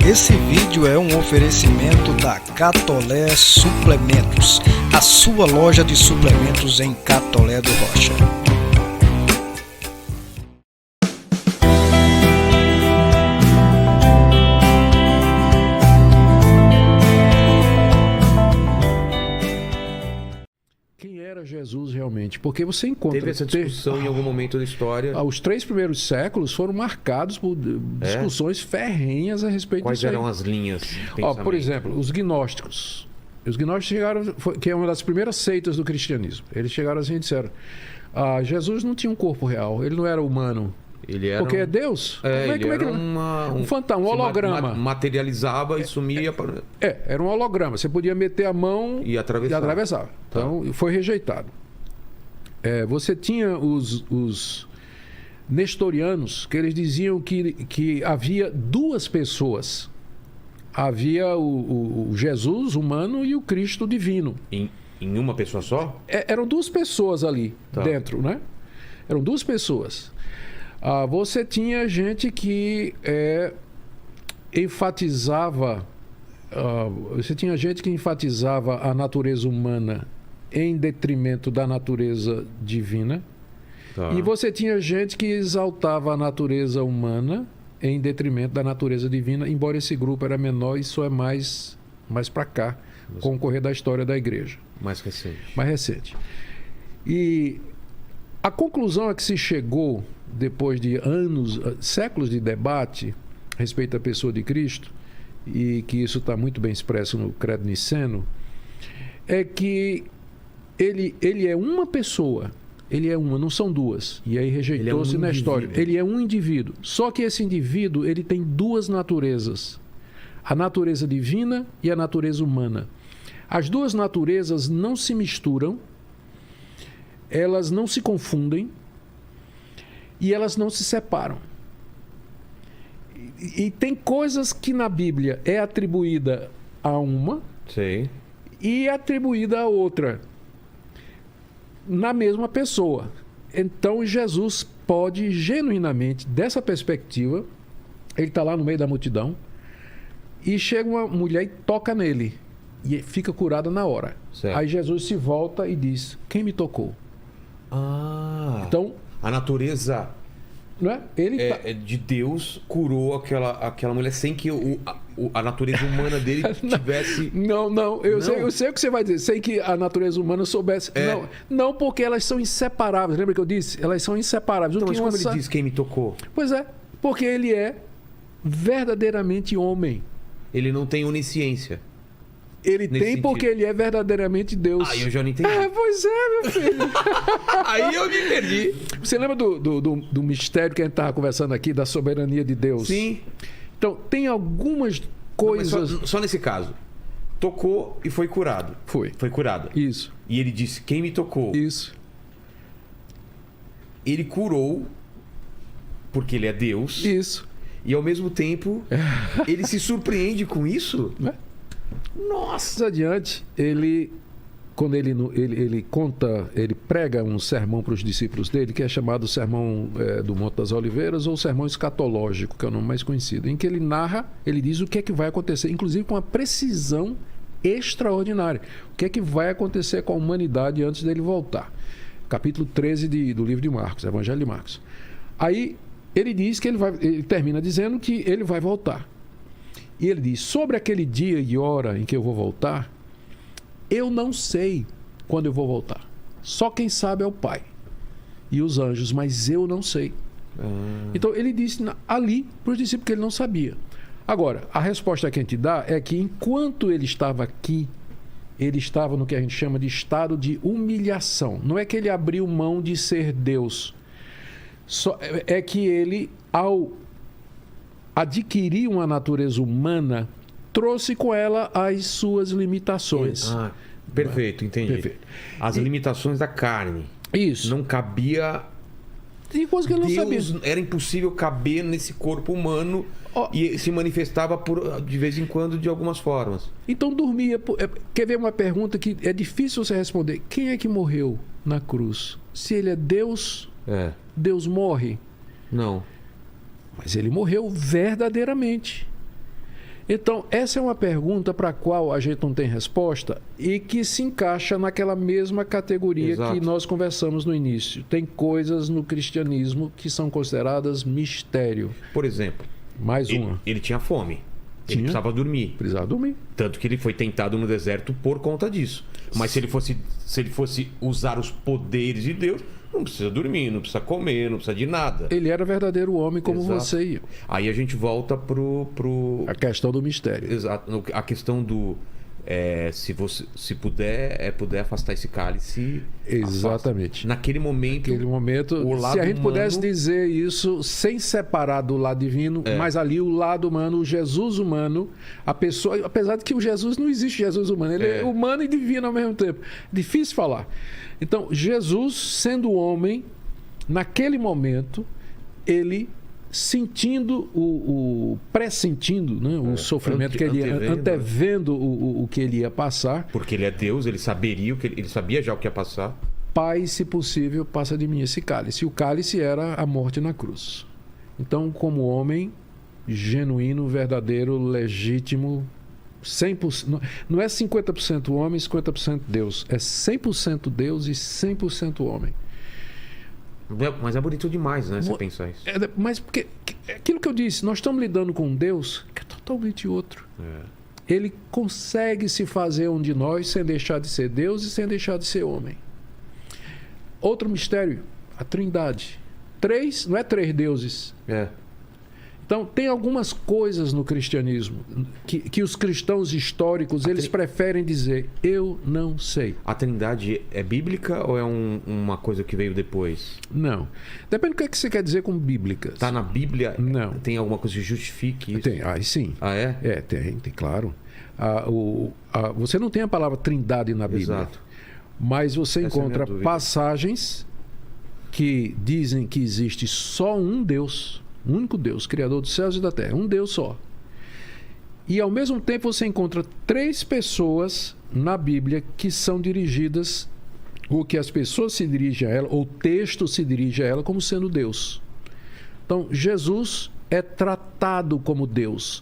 Esse vídeo é um oferecimento da Catolé Suplementos, a sua loja de suplementos em Catolé do Rocha. Quem era Jesus realmente? Porque você encontra... Teve essa discussão em algum momento da história. Os 3 primeiros séculos foram marcados por discussões ferrenhas a respeito Quais disso aí. eram as linhas de pensamento? Por exemplo, os gnósticos. Os gnósticos chegaram, que é uma das primeiras seitas do cristianismo. Eles chegaram assim e disseram: Jesus não tinha um corpo real, ele não era humano. Ele era porque é Deus? ele era um fantasma, um holograma. Materializava e sumia. Era um holograma. Você podia meter a mão e atravessava. Então, foi rejeitado. Você tinha os nestorianos, que eles diziam que havia 2 pessoas. Havia o Jesus humano e o Cristo divino. Em uma pessoa só? Eram 2 pessoas ali dentro, né? Eram 2 pessoas. Você tinha gente que enfatizava a natureza humana em detrimento da natureza divina. E você tinha gente que exaltava a natureza humana em detrimento da natureza divina, embora esse grupo era menor, isso é mais para cá, com o correr da história da igreja. Mais recente. Mais recente. E a conclusão a que se chegou depois de séculos de debate a respeito da pessoa de Cristo, e que isso está muito bem expresso no Credo Niceno, é que ele é uma pessoa, ele é uma, não são 2. E aí rejeitou-se na história. Ele é um indivíduo. Só que esse indivíduo, ele tem 2 naturezas. A natureza divina e a natureza humana. As 2 naturezas não se misturam, elas não se confundem e elas não se separam. E tem coisas que na Bíblia é atribuída a uma e é atribuída a outra na mesma pessoa. Então Jesus pode genuinamente, dessa perspectiva, ele está lá no meio da multidão e chega uma mulher e toca nele e fica curada na hora. Aí Jesus se volta e diz: quem me tocou? Então a natureza de Deus curou aquela mulher sem que a natureza humana dele tivesse... Eu sei o que você vai dizer, sem que a natureza humana soubesse. Não, porque elas são inseparáveis. Lembra que eu disse? Elas são inseparáveis. Então, mas como ele diz quem me tocou? Pois é, porque ele é verdadeiramente homem. Ele não tem onisciência. Ele tem sentido. Porque ele é verdadeiramente Deus. Aí eu já não entendi. Pois é, meu filho. Aí eu me perdi. Você lembra do mistério que a gente estava conversando aqui, da soberania de Deus? Sim. Então, tem algumas coisas... Só nesse caso. Tocou e foi curado. Foi curado. Isso. E ele disse: quem me tocou? Isso. Ele curou porque ele é Deus. Isso. E ao mesmo tempo, ele se surpreende com isso? Nossa! Adiante, quando ele prega um sermão para os discípulos dele, que é chamado Sermão do Monte das Oliveiras, ou Sermão Escatológico, que é o nome mais conhecido, em que ele narra, ele diz o que é que vai acontecer, inclusive com uma precisão extraordinária. O que é que vai acontecer com a humanidade antes dele voltar. Capítulo 13 do livro de Marcos, Evangelho de Marcos. Aí ele diz que ele termina dizendo que ele vai voltar. E ele diz: sobre aquele dia e hora em que eu vou voltar, eu não sei quando eu vou voltar. Só quem sabe é o Pai e os anjos, mas eu não sei. Então ele disse ali para os discípulos que ele não sabia. Agora, a resposta que a gente dá é que enquanto ele estava aqui, ele estava no que a gente chama de estado de humilhação. Não é que ele abriu mão de ser Deus. É que ele, ao adquirir uma natureza humana, trouxe com ela as suas limitações. Perfeito, entendi. Perfeito. As limitações da carne. Isso. Não cabia... Tem coisa que ele não sabia. Era impossível caber nesse corpo humano e se manifestava de vez em quando de algumas formas. Então dormia... Quer ver uma pergunta que é difícil você responder? Quem é que morreu na cruz? Se ele é Deus, Deus morre? Não. Mas ele morreu verdadeiramente. Então, essa é uma pergunta para a qual a gente não tem resposta e que se encaixa naquela mesma categoria Exato. que nós conversamos no início. Tem coisas no cristianismo que são consideradas mistério. Por exemplo, Mais uma. ele tinha fome. Ele Tinha. precisava dormir. Precisava dormir. Tanto que ele foi tentado no deserto por conta disso. Mas se ele fosse usar os poderes de Deus, não precisa dormir, não precisa comer, não precisa de nada. Ele era verdadeiro homem como Exato. você e eu. Aí a gente volta pro... A questão do mistério. Exato. A questão do... se puder afastar esse cálice... Exatamente. afasta. Naquele momento... Naquele momento, o lado se a gente humano- pudesse dizer isso sem separar do lado divino, mas ali o lado humano, o Jesus humano, a pessoa, apesar de que o Jesus não existe Jesus humano, ele é humano e divino ao mesmo tempo. Difícil falar. Então, Jesus, sendo homem, naquele momento, ele sentindo pressentindo, né, o sofrimento que ele antevendo o que ele ia passar. Porque ele é Deus, ele sabia já o que ia passar. Pai, se possível, passa de mim esse cálice. E o cálice era a morte na cruz. Então, como homem genuíno, verdadeiro, legítimo, 100%, não é 50% homem, 50% Deus. É 100% Deus e 100% homem. Mas é bonito demais, né? Você pensar isso. Mas porque aquilo que eu disse, nós estamos lidando com um Deus que é totalmente outro. Ele consegue se fazer um de nós sem deixar de ser Deus e sem deixar de ser homem. Outro mistério, a Trindade. Não é três deuses. Então, tem algumas coisas no cristianismo que os cristãos históricos, eles preferem dizer, eu não sei. A Trindade é bíblica ou é uma coisa que veio depois? Não. Depende do que você quer dizer com bíblicas. Está na Bíblia? Não. Tem alguma coisa que justifique isso? Tem, aí sim. Ah, é? Tem, claro. Você não tem a palavra Trindade na Bíblia. Exato. Mas você Essa é a minha encontra dúvida. passagens que dizem que existe só um Deus, um único Deus, Criador dos céus e da terra, um Deus só. E ao mesmo tempo você encontra três pessoas na Bíblia que são dirigidas, ou que as pessoas se dirigem a ela, ou o texto se dirige a ela como sendo Deus. Então, Jesus é tratado como Deus.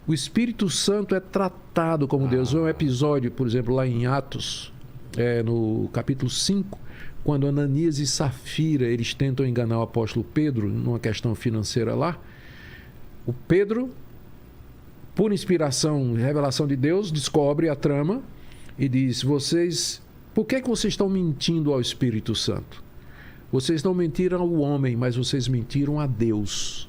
O Espírito Santo é tratado como Deus. É um episódio, por exemplo, lá em Atos, no capítulo 5, quando Ananias e Safira, eles tentam enganar o apóstolo Pedro numa questão financeira lá. O Pedro, por inspiração e revelação de Deus, descobre a trama e diz, por que vocês estão mentindo ao Espírito Santo? Vocês não mentiram ao homem, mas vocês mentiram a Deus.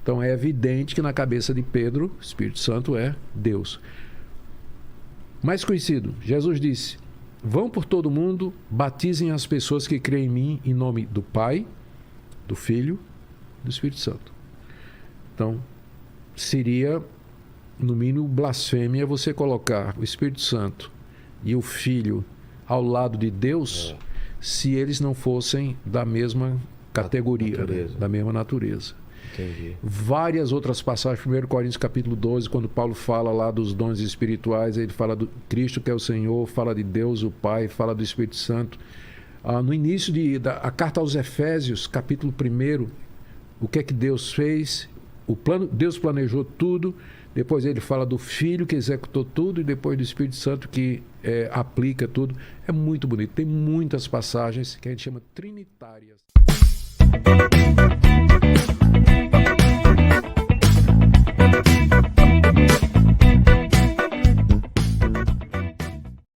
Então é evidente que na cabeça de Pedro, o Espírito Santo é Deus. Mais conhecido, Jesus disse, vão por todo mundo, batizem as pessoas que creem em mim em nome do Pai, do Filho e do Espírito Santo. Então, seria, no mínimo, blasfêmia você colocar o Espírito Santo e o Filho ao lado de Deus se eles não fossem da mesma categoria, né? Da mesma natureza. Entendi. Várias outras passagens, 1 Coríntios capítulo 12, quando Paulo fala lá dos dons espirituais, ele fala do Cristo que é o Senhor, fala de Deus o Pai, fala do Espírito Santo. No início da carta aos Efésios, capítulo 1, o que é que Deus fez? Deus planejou tudo, depois ele fala do Filho que executou tudo e depois do Espírito Santo que aplica tudo. É muito bonito, tem muitas passagens que a gente chama trinitárias.